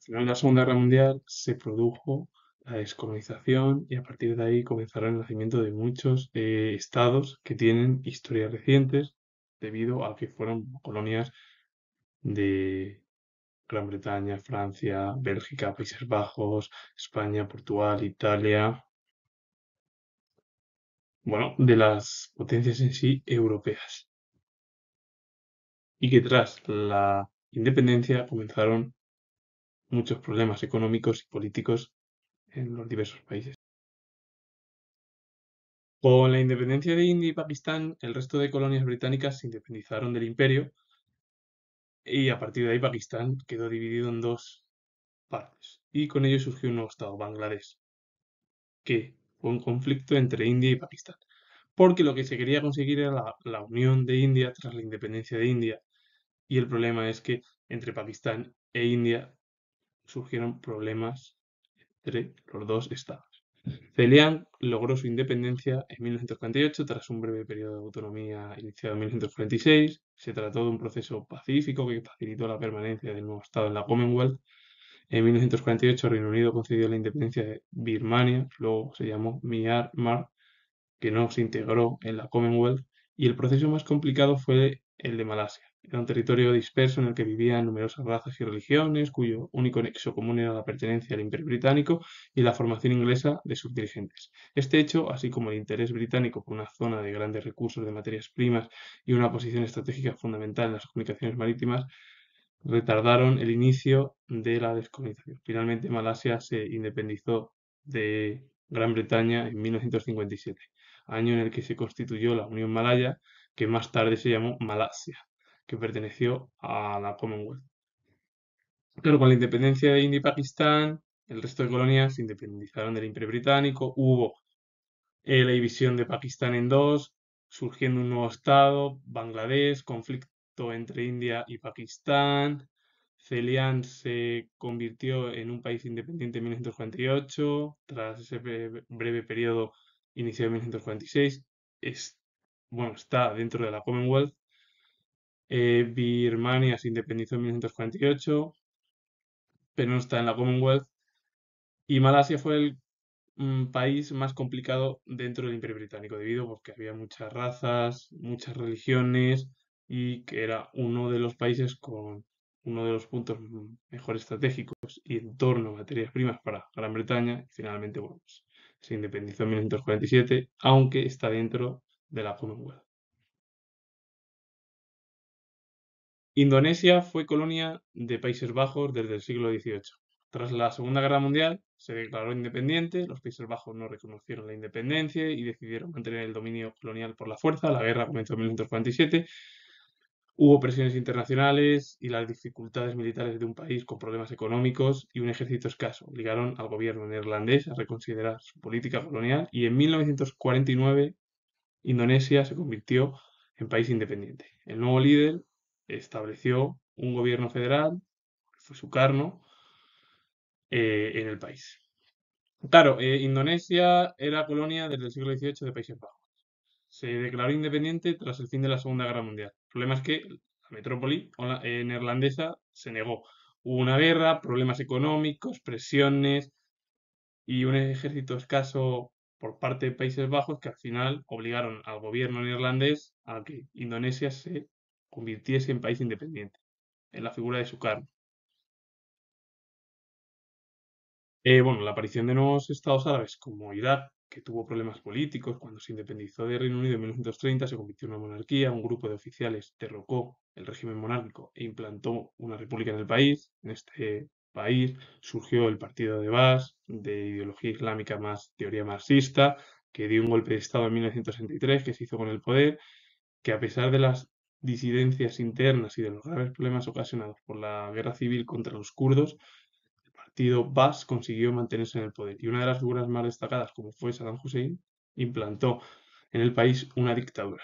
final de la Segunda Guerra Mundial se produjo la descolonización y a partir de ahí comenzaron el nacimiento de muchos estados que tienen historias recientes debido a que fueron colonias de Gran Bretaña, Francia, Bélgica, Países Bajos, España, Portugal, Italia, bueno, de las potencias en sí europeas. Y que tras la independencia comenzaron muchos problemas económicos y políticos en los diversos países. Con la independencia de India y Pakistán, el resto de colonias británicas se independizaron del imperio y a partir de ahí Pakistán quedó dividido en dos partes. Y con ello surgió un nuevo estado, Bangladesh, que fue un conflicto entre India y Pakistán. Porque lo que se quería conseguir era la unión de India tras la independencia de India. Y el problema es que entre Pakistán e India surgieron problemas entre los dos estados. Ceilán logró su independencia en 1948 tras un breve periodo de autonomía iniciado en 1946. Se trató de un proceso pacífico que facilitó la permanencia del nuevo Estado en la Commonwealth. En 1948 Reino Unido concedió la independencia de Birmania, luego se llamó Myanmar, que no se integró en la Commonwealth, y el proceso más complicado fue el de Malasia. Era un territorio disperso en el que vivían numerosas razas y religiones, cuyo único nexo común era la pertenencia al Imperio Británico y la formación inglesa de sus dirigentes. Este hecho, así como el interés británico por una zona de grandes recursos de materias primas y una posición estratégica fundamental en las comunicaciones marítimas, retardaron el inicio de la descolonización. Finalmente, Malasia se independizó de Gran Bretaña en 1957, año en el que se constituyó la Unión Malaya, que más tarde se llamó Malasia, que perteneció a la Commonwealth. Pero con la independencia de India y Pakistán, el resto de colonias se independizaron del Imperio Británico, hubo la división de Pakistán en dos, surgiendo un nuevo estado, Bangladesh, conflicto entre India y Pakistán. Ceilán se convirtió en un país independiente en 1948, tras ese breve periodo iniciado en 1946. Bueno, está dentro de la Commonwealth. Birmania se independizó en 1948, pero no está en la Commonwealth. Y Malasia fue el país más complicado dentro del Imperio Británico, debido porque había muchas razas, muchas religiones y que era uno de los países con uno de los puntos mejor estratégicos y en torno a materias primas para Gran Bretaña. Y finalmente, bueno, pues, se independizó en 1947, aunque está dentro de la Commonwealth. Indonesia fue colonia de Países Bajos desde el siglo XVIII. Tras la Segunda Guerra Mundial, se declaró independiente, los Países Bajos no reconocieron la independencia y decidieron mantener el dominio colonial por la fuerza. La guerra comenzó en 1947. Hubo presiones internacionales y las dificultades militares de un país con problemas económicos y un ejército escaso obligaron al gobierno neerlandés a reconsiderar su política colonial y en 1949 Indonesia se convirtió en país independiente. El nuevo líder estableció un gobierno federal, que fue Sukarno, en el país. Claro, Indonesia era colonia desde el siglo XVIII de Países Bajos. Se declaró independiente tras el fin de la Segunda Guerra Mundial. El problema es que la metrópoli neerlandesa se negó. Hubo una guerra, problemas económicos, presiones y un ejército escaso por parte de Países Bajos que al final obligaron al gobierno neerlandés a que Indonesia se convirtiese en país independiente, en la figura de Sukarno. Bueno, la aparición de nuevos estados árabes como Irak, que tuvo problemas políticos cuando se independizó de Reino Unido en 1930, se convirtió en una monarquía, un grupo de oficiales derrocó el régimen monárquico e implantó una república en el país. En este país surgió el partido de Baas, de ideología islámica más teoría marxista, que dio un golpe de estado en 1963, que se hizo con el poder, que a pesar de las disidencias internas y de los graves problemas ocasionados por la guerra civil contra los kurdos, el partido Baas consiguió mantenerse en el poder y una de las figuras más destacadas, como fue Saddam Hussein, implantó en el país una dictadura.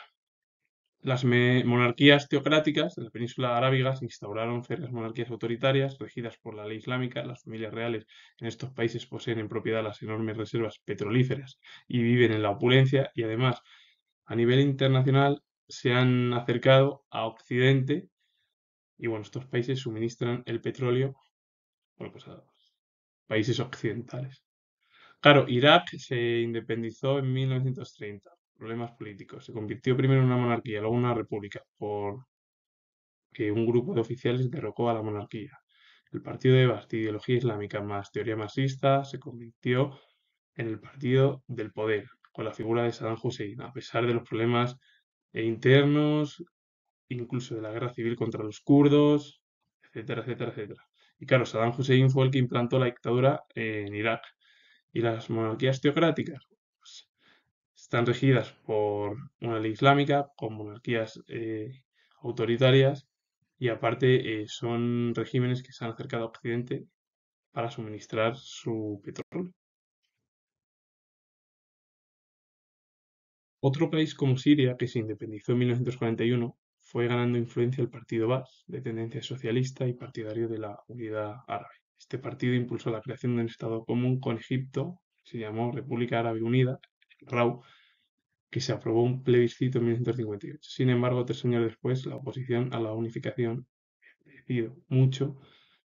Las monarquías teocráticas de la península arábiga se instauraron férreas monarquías autoritarias regidas por la ley islámica. Las familias reales en estos países poseen en propiedad las enormes reservas petrolíferas y viven en la opulencia y además a nivel internacional se han acercado a Occidente y bueno, estos países suministran el petróleo bueno, pues a países occidentales. Claro, Irak se independizó en 1930. Problemas políticos. Se convirtió primero en una monarquía, luego en una república, porque un grupo de oficiales derrocó a la monarquía. El partido de Baath, de ideología islámica más teoría marxista, se convirtió en el partido del poder, con la figura de Saddam Hussein, a pesar de los problemas internos, incluso de la guerra civil contra los kurdos, etcétera, etcétera, etcétera. Y claro, Saddam Hussein fue el que implantó la dictadura en Irak. Y las monarquías teocráticas pues, están regidas por una ley islámica, con monarquías autoritarias, y aparte son regímenes que se han acercado a Occidente para suministrar su petróleo. Otro país como Siria, que se independizó en 1941, fue ganando influencia el partido Baas, de tendencia socialista y partidario de la unidad árabe. Este partido impulsó la creación de un Estado común con Egipto, que se llamó República Árabe Unida, RAU, que se aprobó un plebiscito en 1958. Sin embargo, 3 años después, la oposición a la unificación creció mucho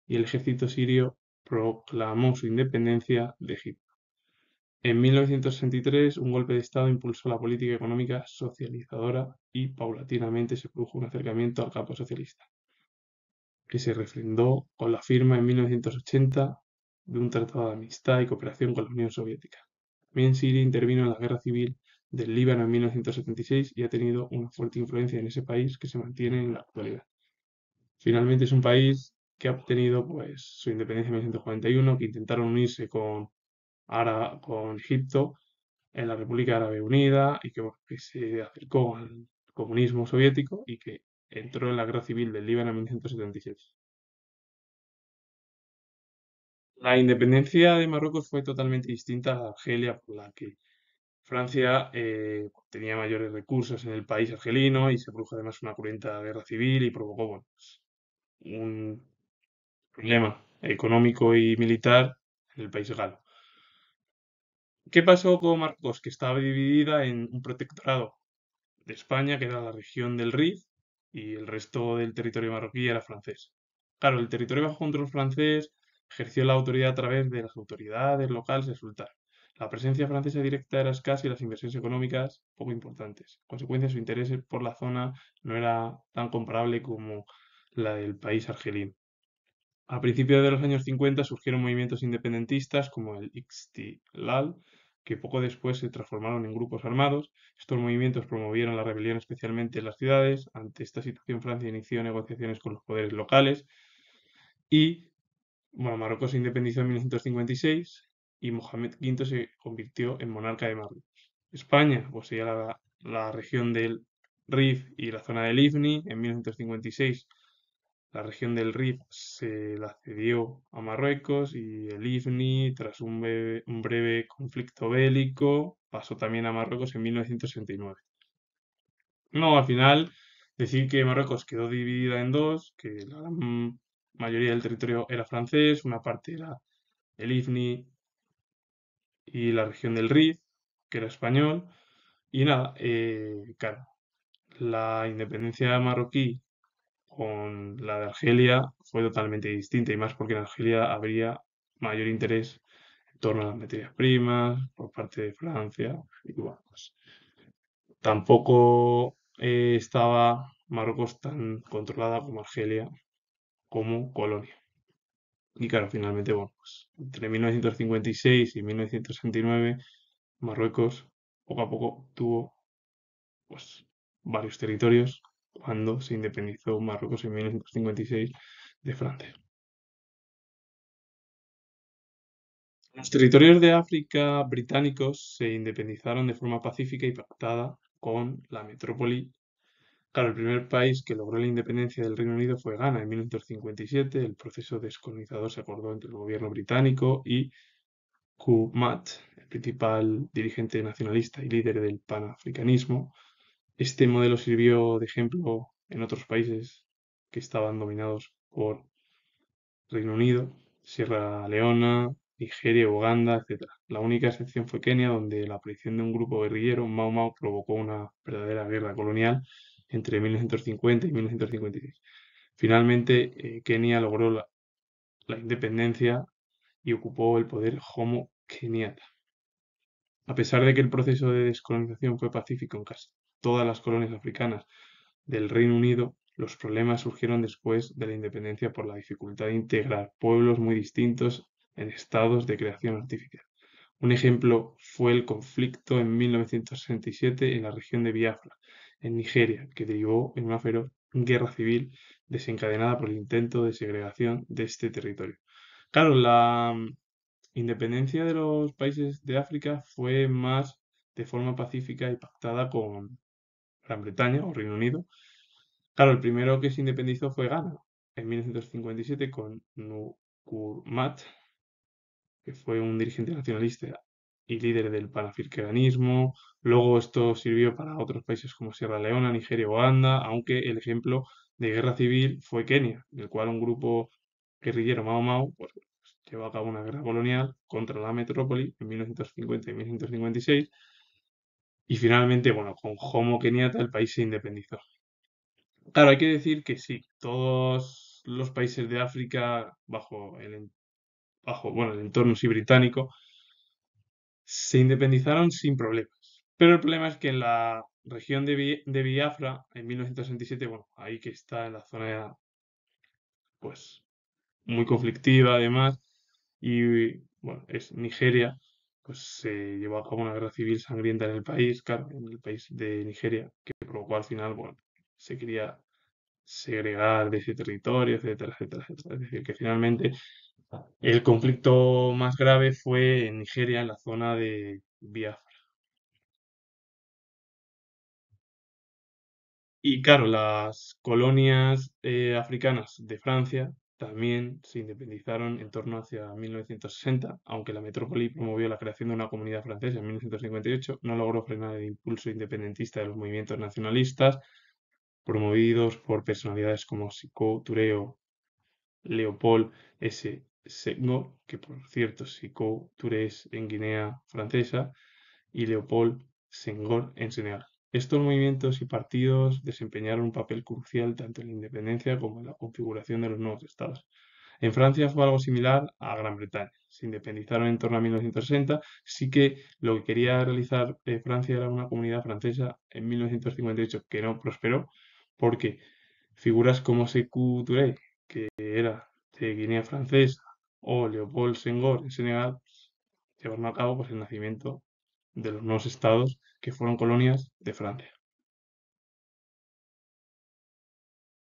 y el ejército sirio proclamó su independencia de Egipto. En 1963, un golpe de Estado impulsó la política económica socializadora y paulatinamente se produjo un acercamiento al campo socialista, que se refrendó con la firma en 1980 de un tratado de amistad y cooperación con la Unión Soviética. También Siria intervino en la guerra civil del Líbano en 1976 y ha tenido una fuerte influencia en ese país que se mantiene en la actualidad. Finalmente es un país que ha obtenido pues, su independencia en 1941, que intentaron unirse con Egipto en la República Árabe Unida y que, bueno, que se acercó al comunismo soviético y que entró en la guerra civil del Líbano en 1976. La independencia de Marruecos fue totalmente distinta a la de Argelia, por la que Francia tenía mayores recursos en el país argelino y se produjo además una cruenta guerra civil y provocó bueno, pues, un problema económico y militar en el país galo. ¿Qué pasó con Marruecos? Que estaba dividida en un protectorado de España, que era la región del Rif, y el resto del territorio marroquí era francés. Claro, el territorio bajo control francés ejerció la autoridad a través de las autoridades locales del sultán. La presencia francesa directa era escasa y las inversiones económicas poco importantes. En consecuencia, su interés por la zona no era tan comparable como la del país argelino. A principios de los años 50 surgieron movimientos independentistas como el Ixtilal, que poco después se transformaron en grupos armados. Estos movimientos promovieron la rebelión especialmente en las ciudades. Ante esta situación, Francia inició negociaciones con los poderes locales y, bueno, Marruecos se independizó en 1956 y Mohamed V se convirtió en monarca de Marruecos. España poseía la región del Rif y la zona del Ifni. En 1956 la región del Rif se la cedió a Marruecos y el Ifni, tras un breve conflicto bélico, pasó también a Marruecos en 1969. No, al final, decir que Marruecos quedó dividida en dos, que la gran mayoría del territorio era francés, una parte era el Ifni y la región del Rif, que era español, y nada, claro, la independencia marroquí con la de Argelia fue totalmente distinta y más porque en Argelia habría mayor interés en torno a las materias primas por parte de Francia y bueno, pues tampoco estaba Marruecos tan controlada como Argelia como colonia. Y claro, finalmente, bueno, pues entre 1956 y 1969 Marruecos poco a poco tuvo pues varios territorios cuando se independizó Marruecos en 1956 de Francia. Los territorios de África británicos se independizaron de forma pacífica y pactada con la metrópoli. Claro, el primer país que logró la independencia del Reino Unido fue Ghana en 1957. El proceso descolonizador se acordó entre el gobierno británico y Q. Mat, el principal dirigente nacionalista y líder del panafricanismo. Este modelo sirvió de ejemplo en otros países que estaban dominados por Reino Unido, Sierra Leona, Nigeria, Uganda, etc. La única excepción fue Kenia, donde la aparición de un grupo guerrillero, Mau Mau, provocó una verdadera guerra colonial entre 1950 y 1956. Finalmente, Kenia logró la independencia y ocupó el poder Jomo Kenyatta. A pesar de que el proceso de descolonización fue pacífico en casi todas las colonias africanas del Reino Unido, los problemas surgieron después de la independencia por la dificultad de integrar pueblos muy distintos en estados de creación artificial. Un ejemplo fue el conflicto en 1967 en la región de Biafra, en Nigeria, que derivó en una feroz guerra civil desencadenada por el intento de segregación de este territorio. Claro, la independencia de los países de África fue más de forma pacífica y pactada con Gran Bretaña o Reino Unido. Claro, el primero que se independizó fue Ghana en 1957 con Nkrumah, que fue un dirigente nacionalista y líder del panafricanismo. Luego esto sirvió para otros países como Sierra Leona, Nigeria, Uganda, aunque el ejemplo de guerra civil fue Kenia, en el cual un grupo guerrillero Mau Mau pues, llevó a cabo una guerra colonial contra la metrópoli en 1950 y 1956 y finalmente, bueno, con Jomo Kenyatta el país se independizó. Claro, hay que decir que sí, todos los países de África bajo bueno, el entorno sí británico se independizaron sin problemas. Pero el problema es que en la región de Biafra, en 1967, bueno, ahí que está en la zona, pues, muy conflictiva además, y bueno, es Nigeria, pues se llevó a cabo una guerra civil sangrienta en el país, claro, en el país de Nigeria, que provocó al final, bueno, se quería segregar de ese territorio, etcétera, etcétera, etcétera. Es decir, que finalmente el conflicto más grave fue en Nigeria, en la zona de Biafra. Y claro, las colonias africanas de Francia también se independizaron en torno hacia 1960, aunque la metrópoli promovió la creación de una comunidad francesa en 1958, no logró frenar el impulso independentista de los movimientos nacionalistas promovidos por personalidades como Sékou Touré o Leopold S. Senghor, que por cierto Sékou Touré es en Guinea Francesa, y Leopold Senghor en Senegal. Estos movimientos y partidos desempeñaron un papel crucial tanto en la independencia como en la configuración de los nuevos estados. En Francia fue algo similar a Gran Bretaña. Se independizaron en torno a 1960. Sí que lo que quería realizar Francia era una comunidad francesa en 1958 que no prosperó porque figuras como Sékou Touré, que era de Guinea Francesa, o Leopold Senghor en Senegal, llevaron a cabo pues, el nacimiento de los nuevos estados que fueron colonias de Francia.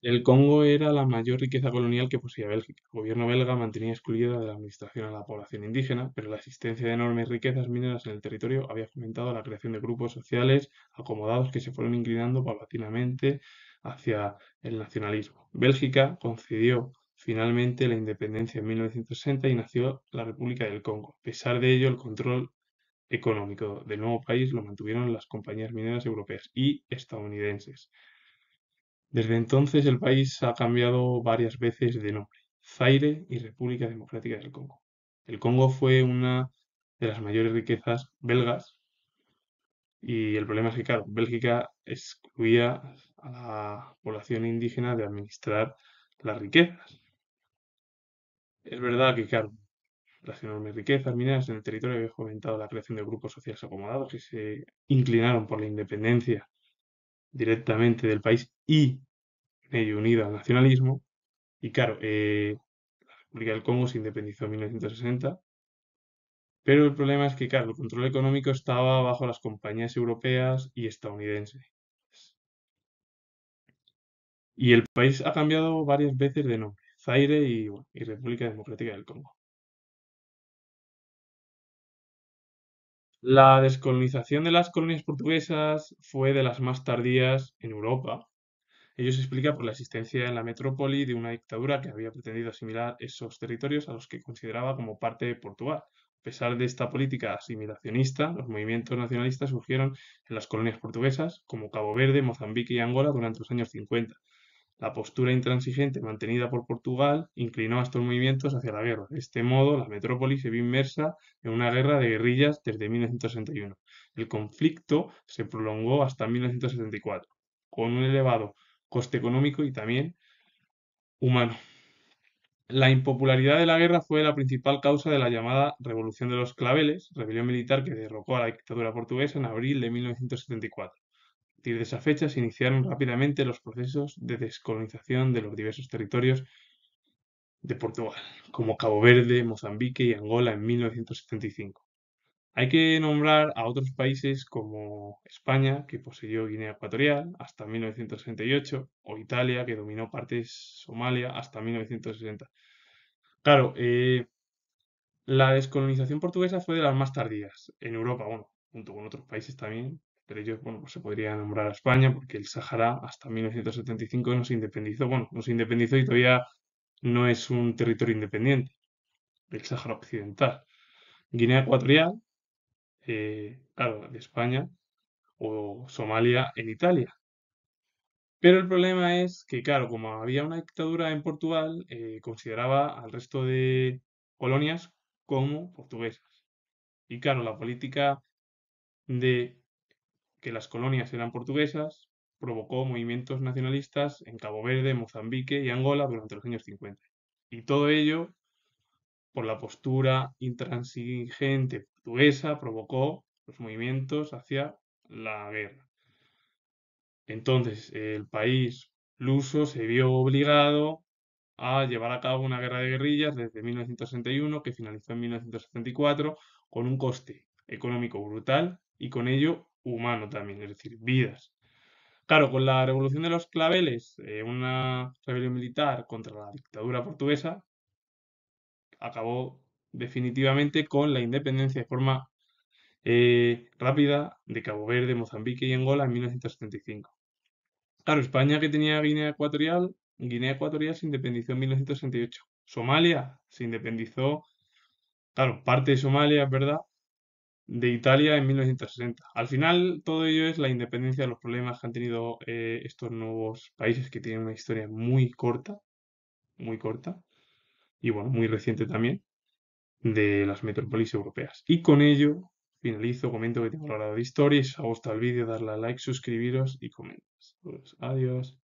El Congo era la mayor riqueza colonial que poseía Bélgica. El gobierno belga mantenía excluida de la administración a la población indígena, pero la existencia de enormes riquezas mineras en el territorio había fomentado la creación de grupos sociales acomodados que se fueron inclinando paulatinamente hacia el nacionalismo. Bélgica concedió finalmente la independencia en 1960 y nació la República del Congo. A pesar de ello, el control económico del nuevo país lo mantuvieron las compañías mineras europeas y estadounidenses. Desde entonces el país ha cambiado varias veces de nombre, Zaire y República Democrática del Congo. El Congo fue una de las mayores riquezas belgas y el problema es que, claro, Bélgica excluía a la población indígena de administrar las riquezas. Es verdad que, claro, las enormes riquezas mineras en el territorio habían fomentado la creación de grupos sociales acomodados que se inclinaron por la independencia directamente del país y medio unido al nacionalismo. Y claro, la República del Congo se independizó en 1960, pero el problema es que, claro, el control económico estaba bajo las compañías europeas y estadounidenses. Y el país ha cambiado varias veces de nombre, Zaire y, bueno, y República Democrática del Congo. La descolonización de las colonias portuguesas fue de las más tardías en Europa. Ello se explica por la existencia en la metrópoli de una dictadura que había pretendido asimilar esos territorios a los que consideraba como parte de Portugal. A pesar de esta política asimilacionista, los movimientos nacionalistas surgieron en las colonias portuguesas como Cabo Verde, Mozambique y Angola durante los años 50. La postura intransigente mantenida por Portugal inclinó a estos movimientos hacia la guerra. De este modo, la metrópoli se vio inmersa en una guerra de guerrillas desde 1961. El conflicto se prolongó hasta 1974, con un elevado coste económico y también humano. La impopularidad de la guerra fue la principal causa de la llamada Revolución de los Claveles, rebelión militar que derrocó a la dictadura portuguesa en abril de 1974. A partir de esa fecha se iniciaron rápidamente los procesos de descolonización de los diversos territorios de Portugal, como Cabo Verde, Mozambique y Angola en 1975. Hay que nombrar a otros países como España, que poseyó Guinea Ecuatorial hasta 1968, o Italia, que dominó partes Somalia hasta 1960. Claro, la descolonización portuguesa fue de las más tardías en Europa, bueno, junto con otros países también, pero ellos, bueno, pues se podría nombrar a España porque el Sáhara hasta 1975 no se independizó, bueno, no se independizó y todavía no es un territorio independiente, el Sáhara Occidental. Guinea Ecuatorial, claro, de España, o Somalia en Italia. Pero el problema es que, claro, como había una dictadura en Portugal, consideraba al resto de colonias como portuguesas. Y claro, la política de que las colonias eran portuguesas provocó movimientos nacionalistas en Cabo Verde, Mozambique y Angola durante los años 50. Y todo ello, por la postura intransigente portuguesa, provocó los movimientos hacia la guerra. Entonces, el país luso se vio obligado a llevar a cabo una guerra de guerrillas desde 1961, que finalizó en 1974, con un coste económico brutal y con ello humano también, es decir, vidas. Claro, con la Revolución de los Claveles, una rebelión militar contra la dictadura portuguesa, acabó definitivamente con la independencia de forma rápida de Cabo Verde, Mozambique y Angola en 1975. Claro, España que tenía Guinea Ecuatorial se independizó en 1968. Somalia se independizó, claro, parte de Somalia, es verdad, de Italia en 1960. Al final, todo ello es la independencia de los problemas que han tenido estos nuevos países que tienen una historia muy corta, y bueno, muy reciente también, de las metrópolis europeas. Y con ello finalizo, comento que tengo hablado de historia y si os ha gustado el vídeo, darle a like, suscribiros y comentar. Pues, adiós.